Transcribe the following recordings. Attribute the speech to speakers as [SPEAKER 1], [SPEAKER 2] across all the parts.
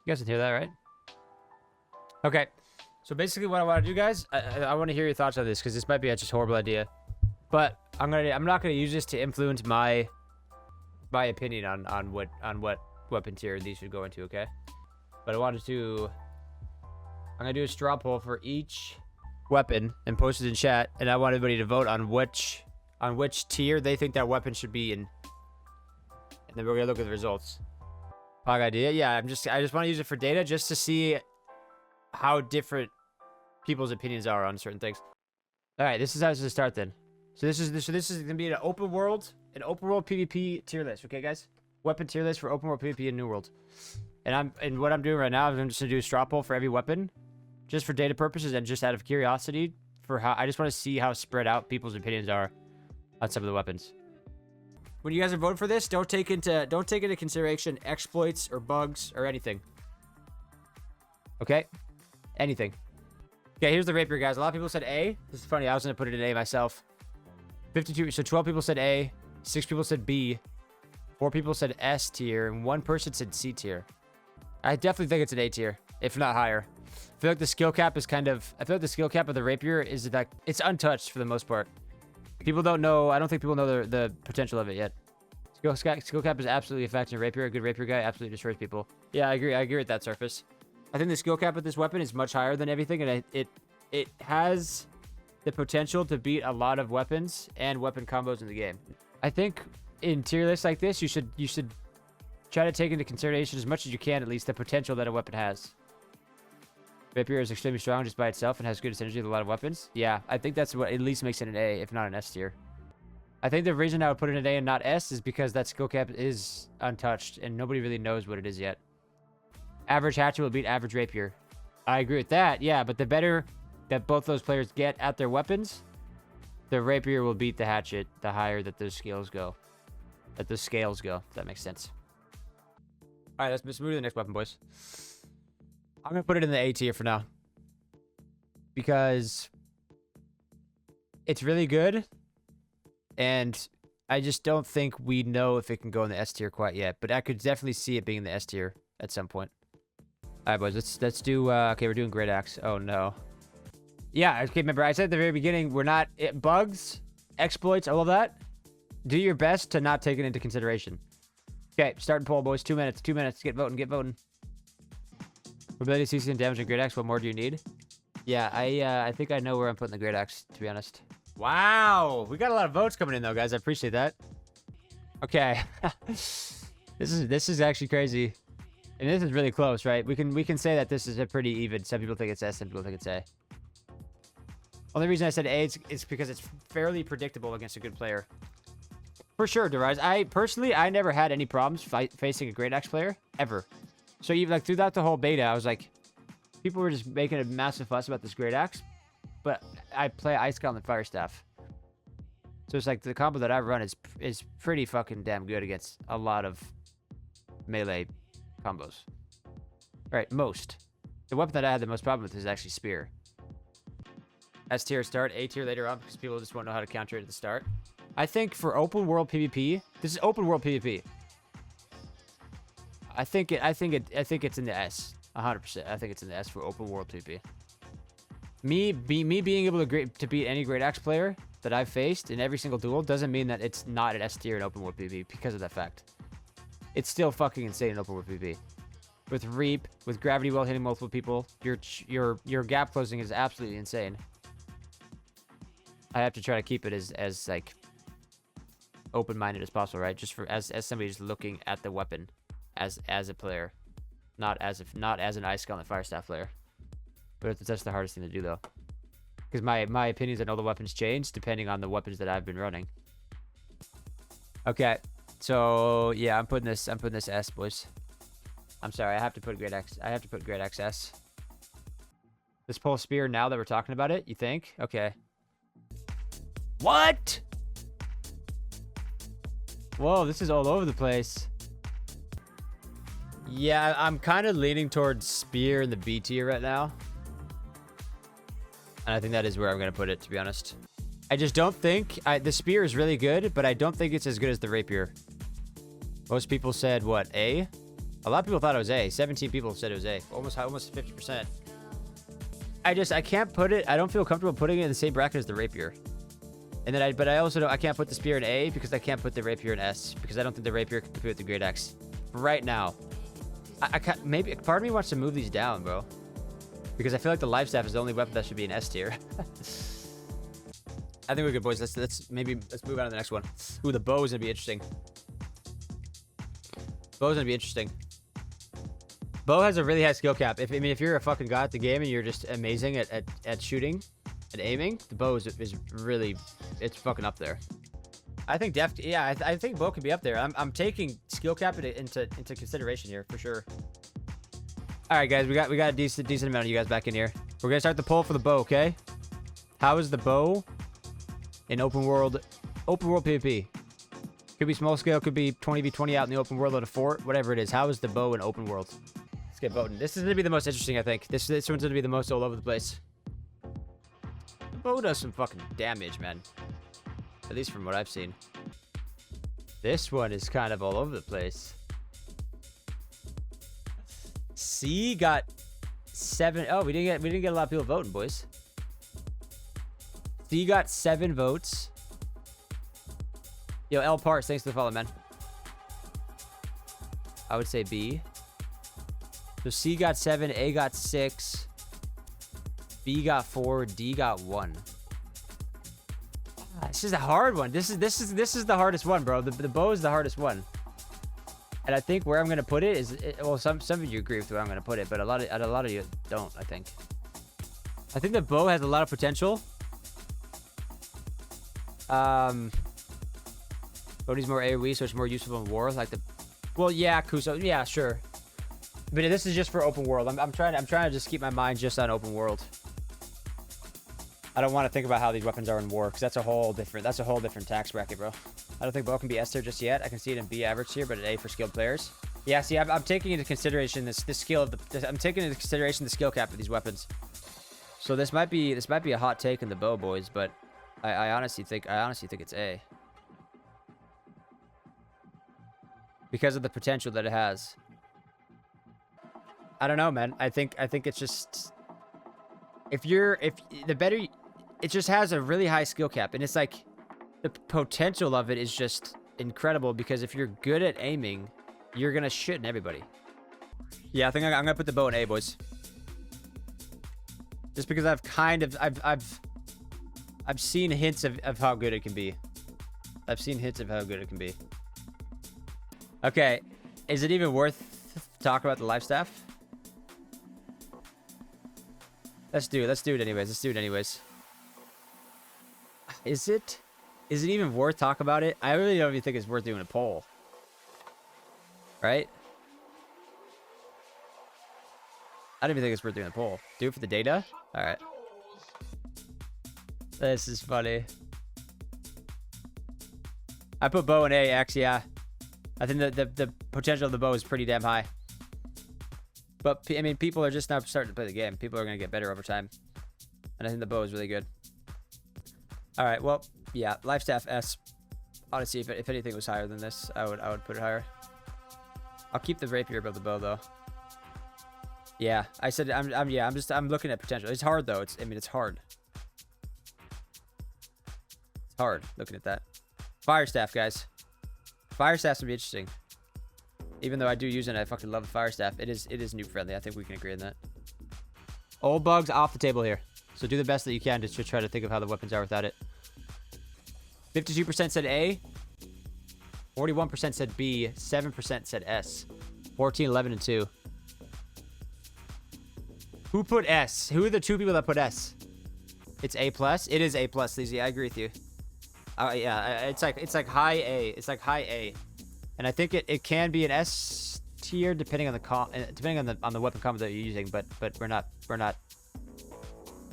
[SPEAKER 1] You guys can hear that, right? Okay. So basically what I want to do, guys, I want to hear your thoughts on this because this might be a just horrible idea. But I'm not gonna use this to influence my opinion on what weapon tier these should go into, okay? But I'm gonna do a straw poll for each weapon and post it in chat, and I want everybody to vote on which tier they think that weapon should be in. And then we're gonna look at the results. Pog idea, yeah. I just want to use it for data just to see how different people's opinions are on certain things. All right, this is how it's gonna start then. So this is gonna be an open world PvP tier list, okay, guys? Weapon tier list for open world PvP in New World. And what I'm doing right now is I'm just gonna do a straw poll for every weapon, just for data purposes and just out of curiosity for how I just want to see how spread out people's opinions are on some of the weapons. When you guys are voting for this, don't take into consideration exploits or bugs or anything. Okay? Anything. Okay, here's the Rapier, guys. A lot of people said A. This is funny. I was gonna put it in A myself. 52. So 12 people said A. 6 people said B. 4 people said S tier, and 1 person said C tier. I definitely think it's an A tier, if not higher. I feel like the skill cap is I feel like the skill cap of the Rapier is that it's untouched for the most part. People don't know. I don't think people know the potential of it yet. Skill cap is absolutely affecting Rapier. A good Rapier guy absolutely destroys people. Yeah, I agree. I agree with that, Surface. I think the skill cap of this weapon is much higher than everything, and it has the potential to beat a lot of weapons and weapon combos in the game. I think in tier lists like this, you should try to take into consideration as much as you can, at least, the potential that a weapon has. Rapier is extremely strong just by itself and has good synergy with a lot of weapons. Yeah, I think that's what at least makes it an A, if not an S tier. I think the reason I would put it in an A and not S is because that skill cap is untouched and nobody really knows what it is yet. Average Hatchet will beat average Rapier. I agree with that, yeah, but the better that both those players get at their weapons, the Rapier will beat the Hatchet the higher that those scales go. If that makes sense. All right, let's move to the next weapon, boys. I'm going to put it in the A tier for now. Because it's really good. And I just don't think we know if it can go in the S tier quite yet. But I could definitely see it being in the S tier at some point. All right, boys, let's do... okay, we're doing Great Axe. Oh, no. Yeah, okay, remember, I said at the very beginning, we're not... bugs, exploits, all of that. Do your best to not take it into consideration. Okay, starting poll, boys. 2 minutes. 2 minutes. Get voting. Ability, CC, and damage and Great Axe. What more do you need? Yeah, I think I know where I'm putting the Great Axe, to be honest. Wow, we got a lot of votes coming in though, guys. I appreciate that. Okay, this is actually crazy, and this is really close, right? We can say that this is a pretty even. Some people think it's S, some people think it's A. Only reason I said A is because it's fairly predictable against a good player. For sure, Derise. I never had any problems facing a Great Axe player ever. So even like throughout the whole beta, I was like, people were just making a massive fuss about this Great Axe, but I play Ice Gauntlet Fire Staff. So it's like the combo that I run is pretty fucking damn good against a lot of melee combos. Right, most. The weapon that I had the most problem with is actually Spear. S tier start, A tier later on because people just won't know how to counter it at the start. I think for open world PvP, this is open world PvP. I think it's in the S, 100%. I think it's in the S for open world PvP. Me being able to beat any Great Axe player that I've faced in every single duel doesn't mean that it's not an S tier in open world PvP because of that fact. It's still fucking insane in open world PvP. With Reap, with Gravity Well hitting multiple people, your gap closing is absolutely insane. I have to try to keep it as like open-minded as possible, right? Just for as somebody just looking at the weapon as a player, not as an Ice Gauntlet Fire Staff player. But that's the hardest thing to do though, because my opinions on all the weapons change depending on the weapons that I've been running. Okay, so yeah, I'm putting this S, boys. I'm sorry, I have to put Great Axe. I have to put Great Axe S. This pole Spear now that we're talking about it, you think? Okay. What? Whoa, this is all over the place. Yeah, I'm kind of leaning towards Spear in the B tier right now. And I think that is where I'm going to put it, to be honest. I just don't think... the Spear is really good, but I don't think it's as good as the Rapier. Most people said, what, A? A lot of people thought it was A. 17 people said it was A. Almost 50%. I can't put it. I don't feel comfortable putting it in the same bracket as the Rapier. And then but I also don't, I can't put the Spear in A because I can't put the Rapier in S because I don't think the Rapier can compete with the Great Axe. Right now, I can't, maybe part of me wants to move these down, bro. Because I feel like the Life Staff is the only weapon that should be in S tier. I think we're good, boys. Let's move on to the next one. Ooh, the bow is gonna be interesting. Bow's gonna be interesting. Bow has a really high skill cap. If you're a fucking god at the game and you're just amazing at shooting and aiming, the bow is really, it's fucking up there. I think I think bow could be up there. I'm taking skill cap into consideration here for sure. All right, guys, we got a decent amount of you guys back in here. We're gonna start the poll for the bow, okay? How is the bow in open world PvP? Could be small scale, could be 20v20 out in the open world at a fort, whatever it is. How is the bow in open world? Let's get voting. This is gonna be the most interesting, I think. This one's gonna be the most all over the place. The bow does some fucking damage, man. At least from what I've seen. This one is kind of all over the place. C got 7. Oh, we didn't get a lot of people voting, boys. C got 7 votes. Yo, L Parks, thanks for the follow, man. I would say B. So C got 7, A got 6, B got 4, D got 1. This is a hard one. This is the hardest one, bro. The bow is the hardest one. And I think where I'm gonna put it is, well, some of you agree with where I'm gonna put it, but a lot of you don't. I think the bow has a lot of potential. Bodhi's more AoE, so it's more useful in war. Like the, well, yeah, Kuso, yeah, sure. But this is just for open world. I'm trying to just keep my mind just on open world. I don't want to think about how these weapons are in war because that's a whole different tax bracket, bro. I don't think bow can be S tier just yet. I can see it in B average tier, but at A for skilled players. Yeah, see, I'm taking into consideration the skill of the. I'm taking into consideration the skill cap of these weapons. So this might be a hot take in the bow, boys, but I honestly think it's A. Because of the potential that it has. I don't know, man. I think it's just if the better it just has a really high skill cap, and it's like the potential of it is just incredible because if you're good at aiming, you're gonna shit in everybody. Yeah, I think I'm gonna put the bow in A, boys. Just because I've seen hints of how good it can be. I've seen hints of how good it can be. Okay, is it even worth talking about the life staff? Let's do it anyways. Is it even worth talking about it? I really don't even think it's worth doing a poll. Right? I don't even think it's worth doing a poll. Do it for the data? Alright. This is funny. I put bow in A, X, yeah. I think the potential of the bow is pretty damn high. But, I mean, people are just now starting to play the game. People are going to get better over time. And I think the bow is really good. Alright, well, yeah. Life staff S. Honestly, if anything was higher than this, I would put it higher. I'll keep the rapier above the bow, though. Yeah, I said I'm looking at potential. It's hard, though. It's hard. It's hard looking at that. Fire staff, guys. Fire staff's gonna be interesting. Even though I do use it, I fucking love the fire staff. It is noob friendly. I think we can agree on that. Old bugs off the table here. So do the best that you can to try to think of how the weapons are without it. 52% said A. 41% said B. 7% said S. 14, 11, and 2. Who put S? Who are the 2 people that put S? It's A+? It is A+, Lizzie. I agree with you. Yeah, it's like high A. It's like high A. And I think it can be an S tier depending on the weapon combo that you're using, but we're not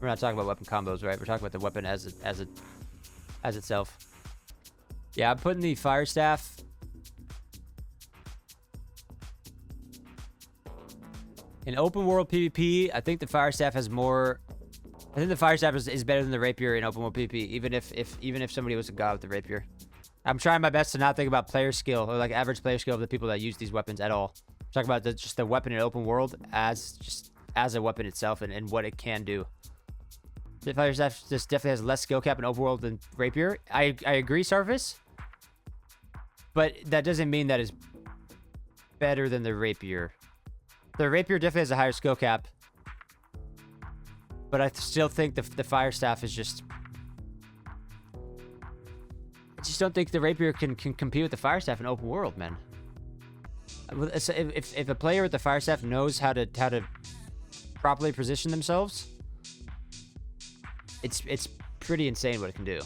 [SPEAKER 1] talking about weapon combos, right? We're talking about the weapon as itself. Yeah, I'm putting the fire staff. In open world PvP, I think the fire staff has more. I think the fire staff is better than the rapier in open world PvP, even if somebody was a god with the rapier. I'm trying my best to not think about player skill or like average player skill of the people that use these weapons at all. Talk about just the weapon in open world as a weapon itself and what it can do. The fire staff just definitely has less skill cap in open world than Rapier. I agree, Sarvis. But that doesn't mean that it's better than the Rapier. The Rapier definitely has a higher skill cap. But I still think the fire staff is just... I just don't think the Rapier can compete with the fire staff in open world, man. If a player with the fire staff knows how to properly position themselves, it's pretty insane what it can do.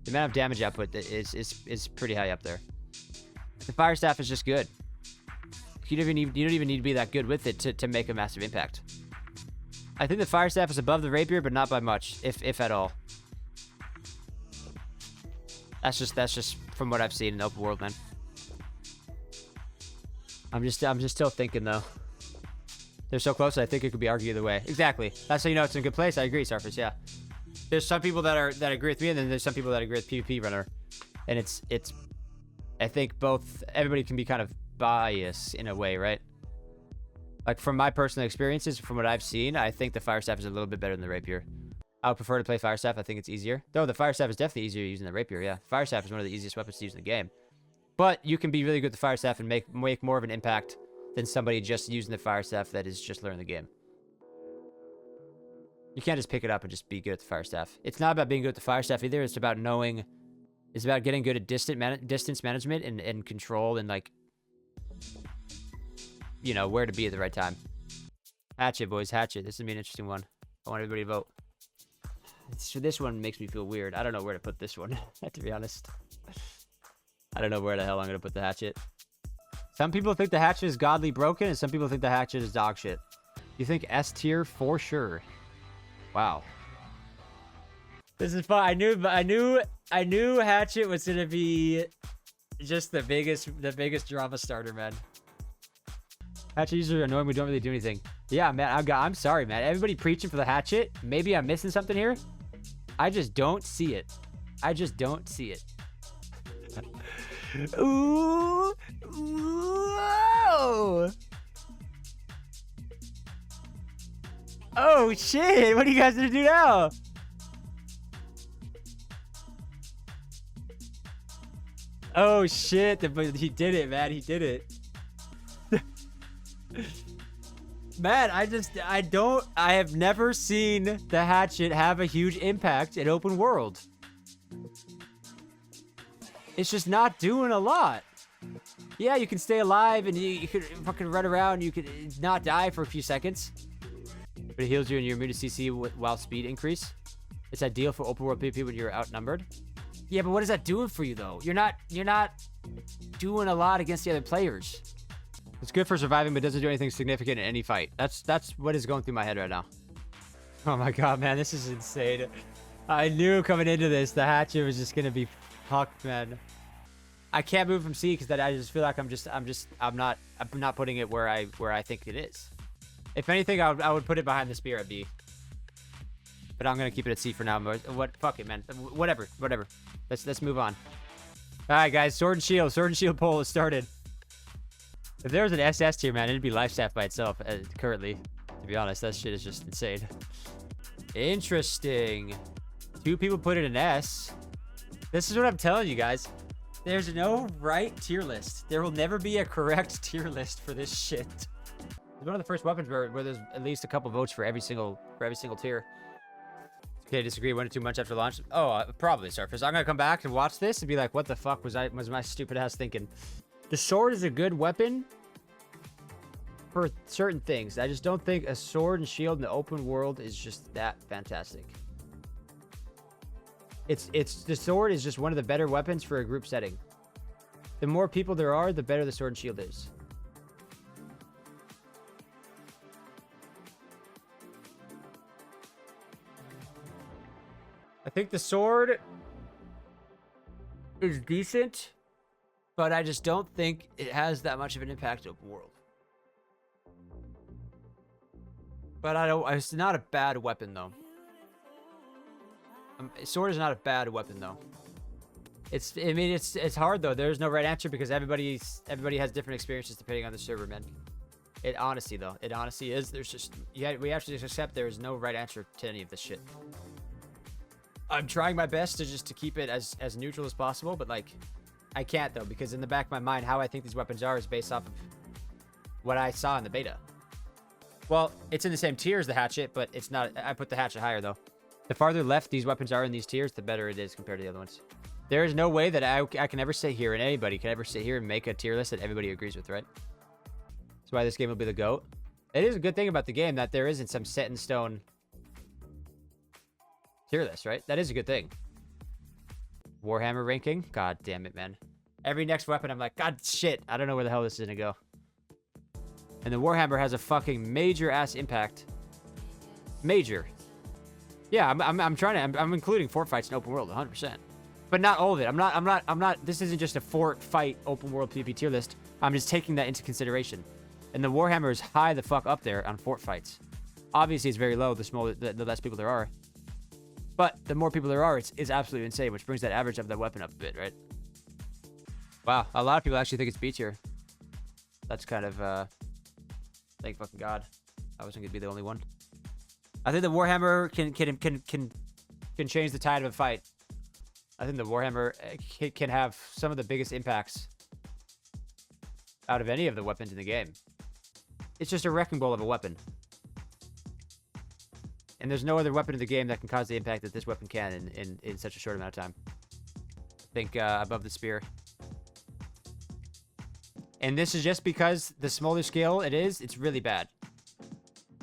[SPEAKER 1] The amount of damage output is pretty high up there. The fire staff is just good. You don't even need to be that good with it to make a massive impact. I think the fire staff is above the Rapier, but not by much, if at all. That's just from what I've seen in the open world, man. I'm just still thinking though. They're so close. I think it could be argued either way. Exactly. That's how you know it's in a good place. I agree, Surface. Yeah. There's some people that agree with me, and then there's some people that agree with PvP runner, and it's. I think everybody can be kind of biased in a way, right? Like from my personal experiences, from what I've seen, I think the fire staff is a little bit better than the Rapier. I would prefer to play fire staff. I think it's easier. Though the fire staff is definitely easier using the Rapier. Yeah, fire staff is one of the easiest weapons to use in the game. But you can be really good with the fire staff and make more of an impact than somebody just using the fire staff that is just learning the game. You can't just pick it up and just be good at the fire staff. It's not about being good at the fire staff either. It's about knowing. It's about getting good at distance management and control and like, you know, where to be at the right time. Hatchet, boys, Hatchet. This is gonna be an interesting one. I want everybody to vote. So this one makes me feel weird. I don't know where to put this one, to be honest. I don't know where the hell I'm gonna put the Hatchet. Some people think the Hatchet is godly broken, and some people think the Hatchet is dog shit. You think S tier for sure? Wow. This is fun. I knew Hatchet was gonna be just the biggest drama starter, man. Hatchet users are annoying. We don't really do anything. Yeah, man. I'm sorry, man. Everybody preaching for the Hatchet. Maybe I'm missing something here. I just don't see it. I just don't see it. Ooh. Whoa. Oh, shit. What are you guys going to do now? Oh, shit. He did it, man. He did it. Man, I have never seen the Hatchet have a huge impact in open world. It's just not doing a lot. Yeah, you can stay alive and you could fucking run around. You could not die for a few seconds. But it heals you and you're immune to CC while speed increase. It's ideal for open world PvP when you're outnumbered. Yeah, but what is that doing for you though? You're not doing a lot against the other players. It's good for surviving, but doesn't do anything significant in any fight. That's what is going through my head right now. Oh my god, man, this is insane. I knew coming into this, the Hatchet was just gonna be fucked, man. I can't move from C because I just feel like I'm not putting it where I think it is. If anything, I would put it behind the spear at B. But I'm gonna keep it at C for now. Fuck it, man. Whatever. Let's move on. All right, guys. Sword and shield poll has started. If there was an SS tier, man, it'd be life staff by itself. Currently, to be honest, that shit is just insane. Interesting. 2 people put it in S. This is what I'm telling you guys. There's no right tier list. There will never be a correct tier list for this shit. It's one of the first weapons where there's at least a couple votes for every single tier. Okay, disagree 1 or 2 months after launch. Oh, probably Surface. I'm gonna come back and watch this and be like, what the fuck was my stupid ass thinking? The sword is a good weapon for certain things. I just don't think a sword and shield in the open world is just that fantastic. The sword is just one of the better weapons for a group setting. The more people there are, the better the sword and shield is. I think the sword is decent, but I just don't think it has that much of an impact open world. But it's not a bad weapon though. Sword is not a bad weapon though. I mean, it's hard though. There's no right answer because everybody has different experiences depending on the server, man. It honestly is. There's just we have to just accept there is no right answer to any of this shit. I'm trying my best to keep it as neutral as possible, but like I can't though, because in the back of my mind, how I think these weapons are is based off of what I saw in the beta. Well, it's in the same tier as the Hatchet, but it's not. I put the Hatchet higher though. The farther left these weapons are in these tiers, the better it is compared to the other ones. There is no way that I can ever sit here, and anybody can ever sit here and make a tier list that everybody agrees with, right? That's why this game will be the GOAT. It is a good thing about the game that there isn't some set in stone tier list, right? That is a good thing. Warhammer ranking? God damn it, man. Every next weapon, I'm like, God shit, I don't know where the hell this is gonna go. And the Warhammer has a fucking major ass impact. Major. Yeah, I'm including fort fights in open world 100%. But not all of it. I'm not, this isn't just a fort fight open world PvP tier list. I'm just taking that into consideration. And the Warhammer is high the fuck up there on fort fights. Obviously, it's very low the less people there are. But the more people there are, it's absolutely insane, which brings that average of that weapon up a bit, right? Wow, a lot of people actually think it's B tier. That's kind of, thank fucking God. I wasn't gonna be the only one. I think the Warhammer can change the tide of a fight. I think the Warhammer can have some of the biggest impacts out of any of the weapons in the game. It's just a wrecking ball of a weapon. And there's no other weapon in the game that can cause the impact that this weapon can in such a short amount of time. I think above the spear. And this is just because the smaller scale it's really bad.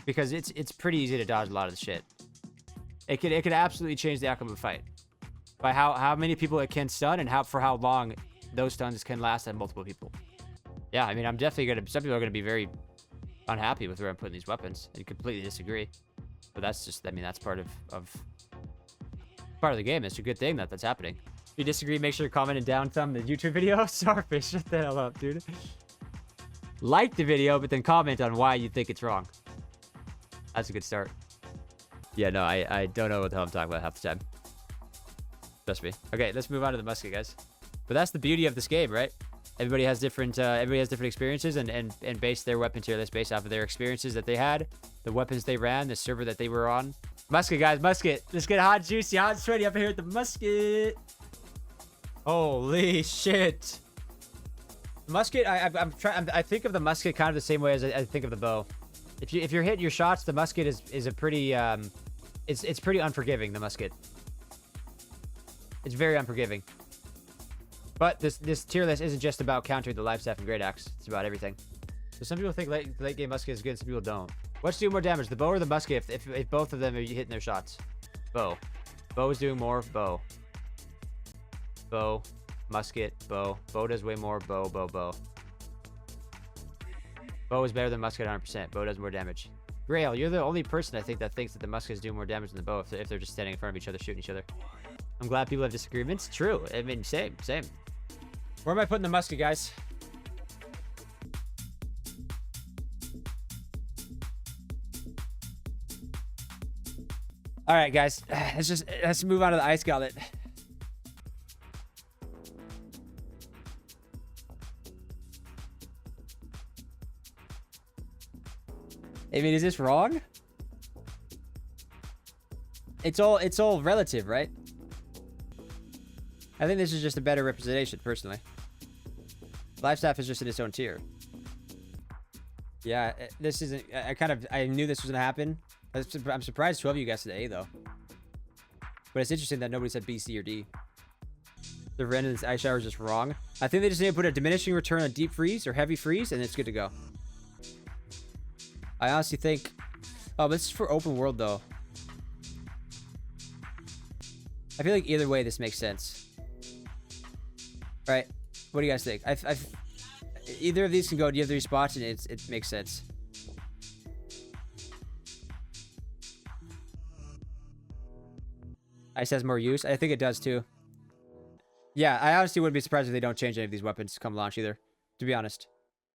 [SPEAKER 1] Because it's pretty easy to dodge a lot of the shit. It could absolutely change the outcome of a fight. By how many people it can stun and for how long those stuns can last on multiple people. Yeah, I mean, I'm definitely some people are gonna be very unhappy with where I'm putting these weapons and completely disagree. But that's just, I mean, that's part of the game. It's a good thing that's happening. If you disagree, make sure to comment and down thumb the YouTube video. Starfish, shut the hell up, dude. Like the video, but then comment on why you think it's wrong. That's a good start. Yeah, no, I don't know what the hell I'm talking about half the time. Trust me. Okay, let's move on to the musket, guys. But that's the beauty of this game, right? Everybody has different experiences and base their weapon tier list based off of their experiences that they had, the weapons they ran, the server that they were on. Musket, guys, musket. Let's get hot, juicy, hot, and sweaty up here at the musket. Holy shit. Musket, I think of the musket kind of the same way as I think of the bow. If you're hitting your shots, the musket is a pretty it's pretty unforgiving, the musket. It's very unforgiving. But this tier list isn't just about countering the life staff and great axe. It's about everything. So some people think late game musket is good, some people don't. What's doing more damage, the bow or the musket? If both of them are hitting their shots. Bow. Bow is doing more. Bow. Bow. Musket. Bow. Bow does way more. Bow. Bow. Bow. Bow is better than musket 100%. Bow does more damage. Grail, you're the only person I think that thinks that the musket is doing more damage than the bow if they're just standing in front of each other shooting each other. I'm glad people have disagreements. True. I mean, same. Where am I putting the musket, guys? All right, guys. Let's move on to the ice gauntlet. I mean, is this wrong? It's all relative, right? I think this is just a better representation, personally. Life staff is just in its own tier. Yeah, this isn't... I knew this was gonna happen. I'm surprised 12 of you guys said A, though. But it's interesting that nobody said B, C, or D. The random ice shower is just wrong. I think they just need to put a diminishing return on deep freeze or heavy freeze, and it's good to go. I honestly think... Oh, this is for open world, though. I feel like either way, this makes sense. Right? What do you guys think? Either of these can go to the other spots, and it makes sense. Ice has more use. I think it does too. Yeah, I honestly wouldn't be surprised if they don't change any of these weapons come launch either, to be honest.